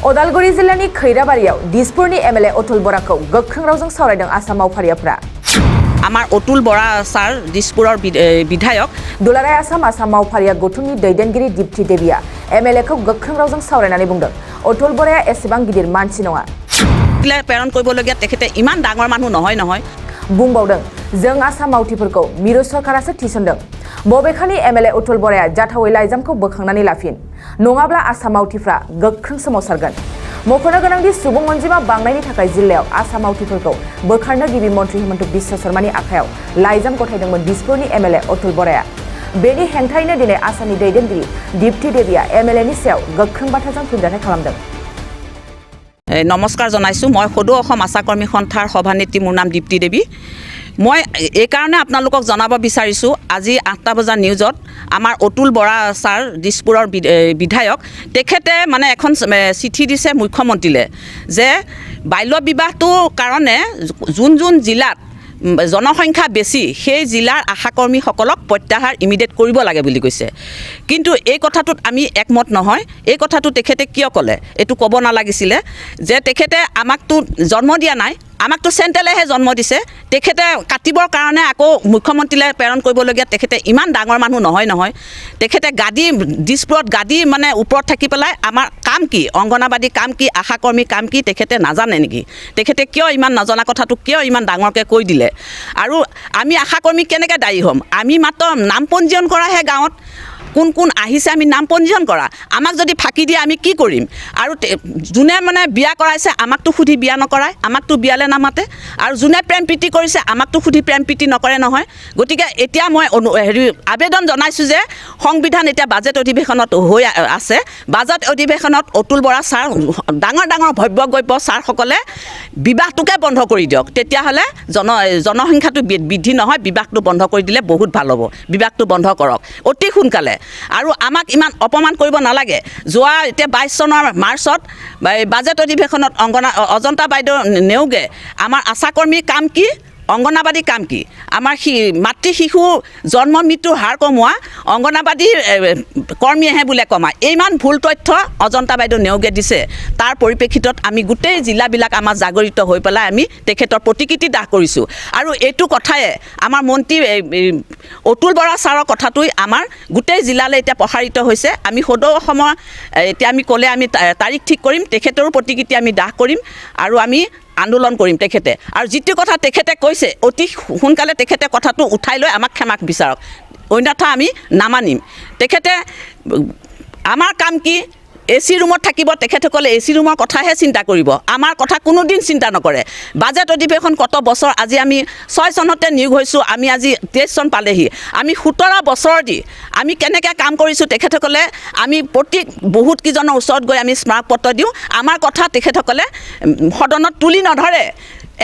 उदालगुरि जिल्लानि खैराबारियाव दिसपुरनि एमएलए अतुल बराखौ गोख्रों रावजों सावरायदों आसाम मावफारियाफोरा। आमार अतुल बरा सार दिसपुरर विधायक दुलाराय आसाम मावफारिया गौथुमनि दैदेनगिरि दीप्ति देविया एमएलएखौ गोख्रों रावजों सावरायनानै बुंदों अतुल बराया एसेबां गिदिर मानसि नङा। प्रेरण करबलगिया तेखेते इमान डाঙर मानु নহয় बुंबावदों जों आसाम मावथिफोरखौ मिरु सरकारासो थिसनदों। बबेखानि एमएलए अतुल बराया जाथावै लाइजामखौ बोखांनानै लाफिन नङाब्ला आसाम मावथिफ्रा गोख्रों सोमावसारगोन। मख'नो गोनांदि सुबुं अनजिमा बांनायनि थाखाय जिल्लायाव आसाम मावथिफोरखौ बोखारनो गिबि मन्त्रि हिमन्त बिश्व शर्मानि आखायाव लाइजाम गथायदोंमोन दिसपुरनि एमएलए अतुल बराया। बेनि हेंथायैनो दिनै आसामनि दैदेनगिरि दीप्ति देविया एमएलएनि सायाव गोख्रों बाथ्राजों फिनजाथाय खालामदों। नमस्कार जनाइছোঁ मैं सदৌ অসম आशा कर्मी सन्थार सभानेत्री मोर नाम दीप्ति देवी। मैं এই কাৰণে আপোনালোকক জনাব বিচাৰিছোঁ আজি 8টা বজা নিউজত আমাৰ অতুল বৰা ছাৰ দিছপুৰৰ বিধায়ক তেখেতে মানে এখন চিঠি দিছে মুখ্যমন্ত্ৰীলে যে বাল্য বিবাহটোৰ কাৰণে যোন জিলাত জনসংখ্যা বেছি সেই জিলাৰ আশাকৰ্মীসকলক প্ৰত্যাহাৰ ইমিডিয়েট কৰিব লাগে বুলি কৈছে। কিন্তু এই কথাটোত আমি একমত নহয়। এই কথাটো তেখেতে কিয় ক'লে এইটো ক'ব নালাগিছিলে যে তেখেতে আমাকতো জন্ম দিয়া নাই, আমাকতো চেণ্ট্ৰেলেহে জন্ম দিছে। তেখেতে কাটিবৰ কাৰণে আকৌ মুখ্যমন্ত্ৰীলৈ প্ৰেৰণ কৰিবলগীয়া তেখেতে ইমান ডাঙৰ মানুহ নহয়। তেখেতে গাদী দিছপুৰত গাদী মানে ওপৰত থাকি পেলাই আমাৰ কাম কি, অংগনাবাদী কাম কি, আশাকৰ্মী কাম কি তেখেতে নাজানে নেকি? তেখেতে কিয় ইমান নজনা কথাটো কিয় ইমান ডাঙৰকৈ কৈ দিলে? আৰু আমি আশাকৰ্মী কেনেকৈ দায়ী হ'ম? আমি মাত্ৰ নাম পঞ্জীয়ন কৰাহে গাঁৱত। কোন আহিছে আমি নাম পঞ্জীয়ন কৰা। আমাক যদি ফাঁকি দিয়ে আমি কি কৰিম? আৰু যোনে মানে বিয়া কৰাইছে আমাকতো সুধি বিয়া নকৰায়, আমাকতো বিয়ালৈ নামাতে। আৰু যোনে প্ৰেম প্ৰীতি কৰিছে আমাকতো সুধি প্ৰেম প্ৰীতি নকৰে নহয়। গতিকে এতিয়া মই আবেদন জনাইছোঁ যে সংবিধান এতিয়া বাজেট অধিৱেশনত হৈ আছে। বাজেট অধিৱেশনত অতুল বৰা ছাৰ ডাঙৰ ভব্য ছাৰসকলে বিবাহটোকে বন্ধ কৰি দিয়ক। তেতিয়াহ'লে জনসংখ্যাটো বৃদ্ধি নহয়, বিবাহটো বন্ধ কৰি দিলে বহুত ভাল হ'ব। বিবাহটো বন্ধ কৰক অতি সোনকালে। আৰু আমাক ইমান অপমান কৰিব নালাগে। যোৱা এতিয়া 22 চনৰ মাৰ্চত বাজেট অধিৱেশনত অজন্তা বাইদেউ নেওগে আমাৰ আশাকৰ্মীৰ কাম কি, অংগনাবাদী কাম কি, আমাৰ মাতৃ শিশু জন্ম মৃত্যুৰ হাৰ কমোৱা অংগনাবাদীৰ কৰ্মীয়েহে বোলে কমায়। ইমান ভুল তথ্য অজন্তা বাইদেউ নেওগে দিছে। তাৰ পৰিপ্ৰেক্ষিতত আমি গোটেই জিলাবিলাক আমাৰ জাগৰিত হৈ পেলাই আমি তেখেতৰ প্ৰতিকৃতি দাহ কৰিছোঁ। আৰু এইটো কথাই আমাৰ মন্ত্ৰী অতুল বৰা ছাৰৰ কথাটোই আমাৰ গোটেই জিলালৈ এতিয়া প্ৰসাৰিত হৈছে। আমি সদৌ অসমৰ এতিয়া আমি ক'লে আমি তাৰিখ ঠিক কৰিম, তেখেতৰো প্ৰতিকৃতি আমি দাহ কৰিম আৰু আমি আন্দোলন কৰিম তেখেতে। আৰু যিটো কথা তেখেতে কৈছে অতি সোনকালে তেখেতে কথাটো উঠাই লৈ আমাক ক্ষমা বিচাৰক, অন্যথা আমি নামানিম। তেখেতে আমাৰ কাম কি, এচি ৰুমত থাকিব, তেখেতসকলে এচি ৰুমৰ কথাহে চিন্তা কৰিব, আমাৰ কথা কোনোদিন চিন্তা নকৰে। বাজেট অধিৱেশন কত বছৰ আজি আমি 6 চনতে নিয়োগ হৈছোঁ, আমি আজি 23 চন পালেহি। আমি 17 বছৰ দি আমি কেনেকৈ কাম কৰিছোঁ তেখেতসকলে আমি বহুত কেইজনৰ ওচৰত গৈ আমি স্মাৰকপত্ৰ দিওঁ। আমাৰ কথা তেখেতসকলে সদনত তুলি নধৰে।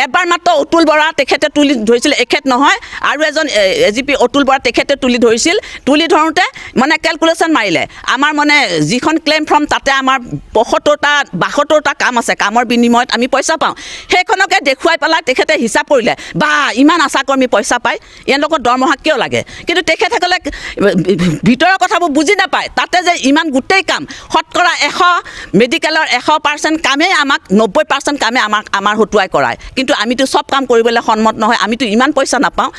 এবাৰ মাত্ৰ অতুল বৰা তেখেতে তুলি ধৰিছিল, এখেত নহয় আৰু এজন এজিপি অতুল বৰা তেখেতে তুলি ধৰিছিল। তুলি ধৰোঁতে মানে কেলকুলেশ্যন মাৰিলে আমাৰ মানে যিখন ক্লেইম ফৰ্ম তাতে আমাৰ 72টা কাম আছে, কামৰ বিনিময়ত আমি পইচা পাওঁ। সেইখনকে দেখুৱাই পেলাই তেখেতে হিচাপ কৰিলে বা ইমান আশাকৰ্মী পইচা পায়, এওঁলোকৰ দৰমহা কিয় লাগে? কিন্তু তেখেতসকলে ভিতৰৰ কথাবোৰ বুজি নাপায়। তাতে যে ইমান গোটেই কাম শতকৰা 100 মেডিকেলৰ 100% কামেই আমাক 90% কামে আমাৰ হতুৱাই কৰায়। কিন্তু আমিতো চব কাম কৰিবলৈ সন্মত নহয়, আমিতো ইমান পইচা নাপাওঁ।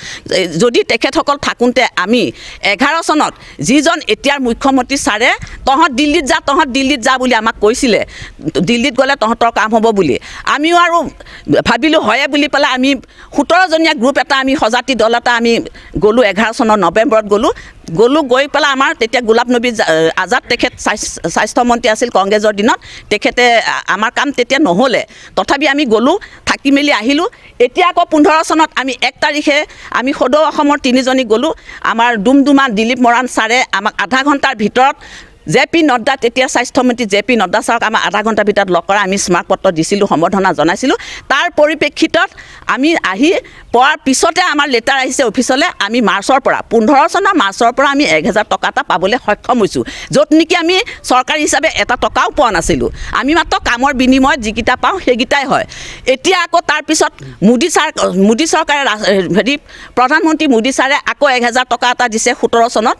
যদি তেখেতসকল থাকোঁতে আমি 11 চনত যিজন এতিয়াৰ মুখ্যমন্ত্ৰী ছাৰে তহঁত দিল্লীত যা বুলি আমাক কৈছিলে, দিল্লীত গ'লে তহঁতৰ কাম হ'ব বুলি, আমিও আৰু ভাবিলোঁ হয়ে বুলি পেলাই আমি 17জনীয়া গ্ৰুপ এটা আমি সজাতি দল এটা আমি গ'লোঁ। 11 চনৰ নৱেম্বৰত গ'লোঁ গৈ পেলাই আমাৰ তেতিয়া গোলাপ নবী আজাদ তেখেত স্বাস্থ্যমন্ত্ৰী আছিল কংগ্ৰেছৰ দিনত। তেখেতে আমাৰ কাম তেতিয়া নহ'লে, তথাপি আমি গ'লোঁ, থাকি মেলি আহিলোঁ। এতিয়া আকৌ 15 চনত আমি 1 তাৰিখে আমি সদৌ অসমৰ 3জনী গ'লোঁ। আমাৰ ডুমডুমা দিলীপ মৰাণ ছাৰে আমাক আধা ঘণ্টাৰ ভিতৰত জে.পি. নড্ডা তেতিয়া স্বাস্থ্যমন্ত্ৰী জে.পি. নড্ডা ছাৰক আমাৰ আধা ঘণ্টাৰ ভিতৰত লগ কৰা আমি স্মাৰকপত্ৰ দিছিলোঁ, সম্বৰ্ধনা জনাইছিলোঁ। তাৰ পৰিপ্ৰেক্ষিতত আমি আহি পোৱাৰ পিছতে আমাৰ লেটাৰ আহিছে অফিচলৈ। আমি 15 চনৰ মাৰ্চৰ পৰা আমি 1000 টকা এটা পাবলৈ সক্ষম হৈছোঁ, য'ত নেকি আমি চৰকাৰী হিচাপে এটা টকাও পোৱা নাছিলোঁ। আমি মাত্ৰ কামৰ বিনিময়ত যিকেইটা পাওঁ সেইকেইটাই হয়। এতিয়া আকৌ তাৰপিছত মোদী চৰকাৰে প্ৰধানমন্ত্ৰী মোদী ছাৰে আকৌ 1000 টকা এটা দিছে 17 চনত।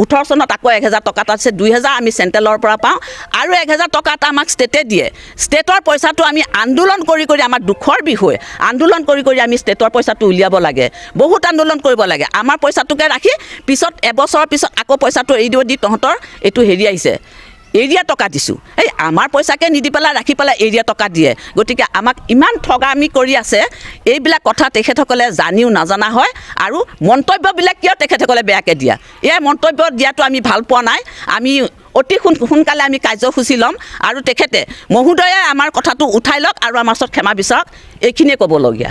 18 চনত আকৌ 1000 টকা এটা আছে, 2000 আমি চেণ্ট্ৰেলৰ পৰা পাওঁ আৰু 1000 টকা এটা আমাক ষ্টেটে দিয়ে। ষ্টেটৰ পইচাটো আমি আন্দোলন কৰি আমাৰ দুখৰ বিষয় আন্দোলন কৰি আমি ষ্টেটৰ পইচাটো উলিয়াব লাগে, বহুত আন্দোলন কৰিব লাগে। আমাৰ পইচাটোকে ৰাখি পিছত এবছৰৰ পিছত আকৌ পইচাটো এৰি দিব, দি তহঁতৰ এইটো হেৰি আহিছে এৰিয়া টকা দিছোঁ, এই আমাৰ পইচাকে নিদি পেলাই ৰাখি পেলাই এৰিয়া টকা দিয়ে। গতিকে আমাক ইমান ঠগামি কৰি আছে, এইবিলাক কথা তেখেতসকলে জানিও নাজানা হয় আৰু মন্তব্যবিলাক কিয় তেখেতসকলে বেয়াকৈ দিয়া, এই মন্তব্য দিয়াটো আমি ভাল পোৱা নাই। আমি অতি সোনকালে আমি কাৰ্যসূচী ল'ম আৰু তেখেতে মহোদয়ে আমাৰ কথাটো উঠাই লওক আৰু আমাৰ ওচৰত ক্ষমা বিচাৰক, এইখিনিয়ে ক'বলগীয়া।